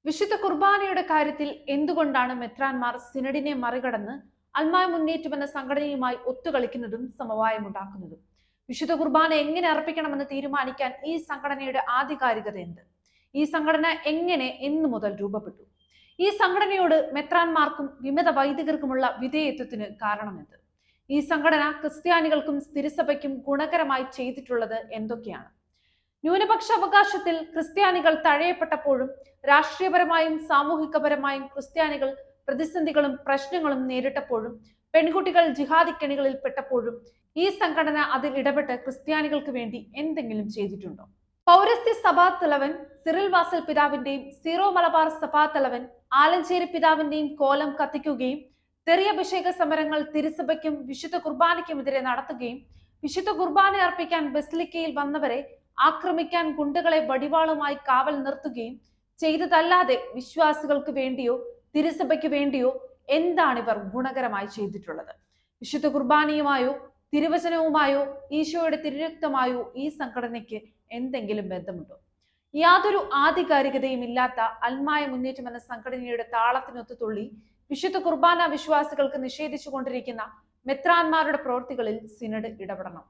വിശുദ്ധ കുർബാനയുടെ കാര്യത്തിൽ എന്തുകൊണ്ടാണ് മെത്രാൻമാർ സിനഡിനെ മറികടന്ന് അൽമായ മുന്നേറ്റം എന്ന സംഘടനയുമായി ഒത്തുകളിക്കുന്നതും സമവായമുണ്ടാക്കുന്നതും? വിശുദ്ധ കുർബാന എങ്ങനെ അർപ്പിക്കണമെന്ന് തീരുമാനിക്കാൻ ഈ സംഘടനയുടെ ആധികാരികത എന്ത്? ഈ സംഘടന എങ്ങനെ എന്നു മുതൽ രൂപപ്പെട്ടു? ഈ സംഘടനയോട് മെത്രാൻമാർക്കും വിമത വൈദികർക്കുമുള്ള വിധേയത്വത്തിന് കാരണമെന്ത്? ഈ സംഘടന ക്രിസ്ത്യാനികൾക്കും തിരുസഭയ്ക്കും ഗുണകരമായി ചെയ്തിട്ടുള്ളത് എന്തൊക്കെയാണ്? ന്യൂനപക്ഷ അവകാശത്തിൽ ക്രിസ്ത്യാനികൾ തഴയപ്പെട്ടപ്പോഴും രാഷ്ട്രീയപരമായും സാമൂഹികപരമായും ക്രിസ്ത്യാനികൾ പ്രതിസന്ധികളും പ്രശ്നങ്ങളും നേരിട്ടപ്പോഴും പെൺകുട്ടികൾ ജിഹാദി കെണികളിൽ പെട്ടപ്പോഴും ഈ സംഘടന അതിൽ ഇടപെട്ട് ക്രിസ്ത്യാനികൾക്ക് വേണ്ടി എന്തെങ്കിലും ചെയ്തിട്ടുണ്ടോ? പൗരസ്ത്യ സഭാ തലവൻ സിറിൽ വാസൽ പിതാവിന്റെയും സീറോ മലബാർ സഭാ തലവൻ ആലഞ്ചേരി പിതാവിന്റെയും കോലം കത്തിക്കുകയും തെറിയഭിഷേക സമരങ്ങൾ തിരുസഭയ്ക്കും വിശുദ്ധ കുർബാനയ്ക്കുമെതിരെ നടത്തുകയും വിശുദ്ധ കുർബാന അർപ്പിക്കാൻ ബസിലിക്കയിൽ വന്നവരെ ആക്രമിക്കാൻ ഗുണ്ടകളെ വടിവാളുമായി കാവൽ നിർത്തുകയും ചെയ്തതല്ലാതെ വിശ്വാസികൾക്ക് വേണ്ടിയോ തിരുസഭയ്ക്ക് വേണ്ടിയോ എന്താണിവർ ഗുണകരമായി ചെയ്തിട്ടുള്ളത്? വിശുദ്ധ കുർബാനയുമായോ തിരുവചനവുമായോ ഈശോയുടെ തിരുരക്തമായോ ഈ സംഘടനയ്ക്ക് എന്തെങ്കിലും ബന്ധമുണ്ടോ? യാതൊരു ആധികാരികതയും ഇല്ലാത്ത അൽമായ മുന്നേറ്റം എന്ന സംഘടനയുടെ താളത്തിനൊത്തു തുള്ളി വിശുദ്ധ കുർബാന വിശ്വാസികൾക്ക് നിഷേധിച്ചുകൊണ്ടിരിക്കുന്ന മെത്രാന്മാരുടെ പ്രവൃത്തികളിൽ സിനഡ് ഇടപെടണം.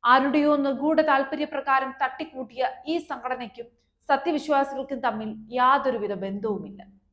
ആരുടെയോ നിഗൂഢ താല്പര്യപ്രകാരം തട്ടിക്കൂട്ടിയ ഈ സംഘടനയ്ക്കും സത്യവിശ്വാസികൾക്കും തമ്മിൽ യാതൊരുവിധ ബന്ധവുമില്ല.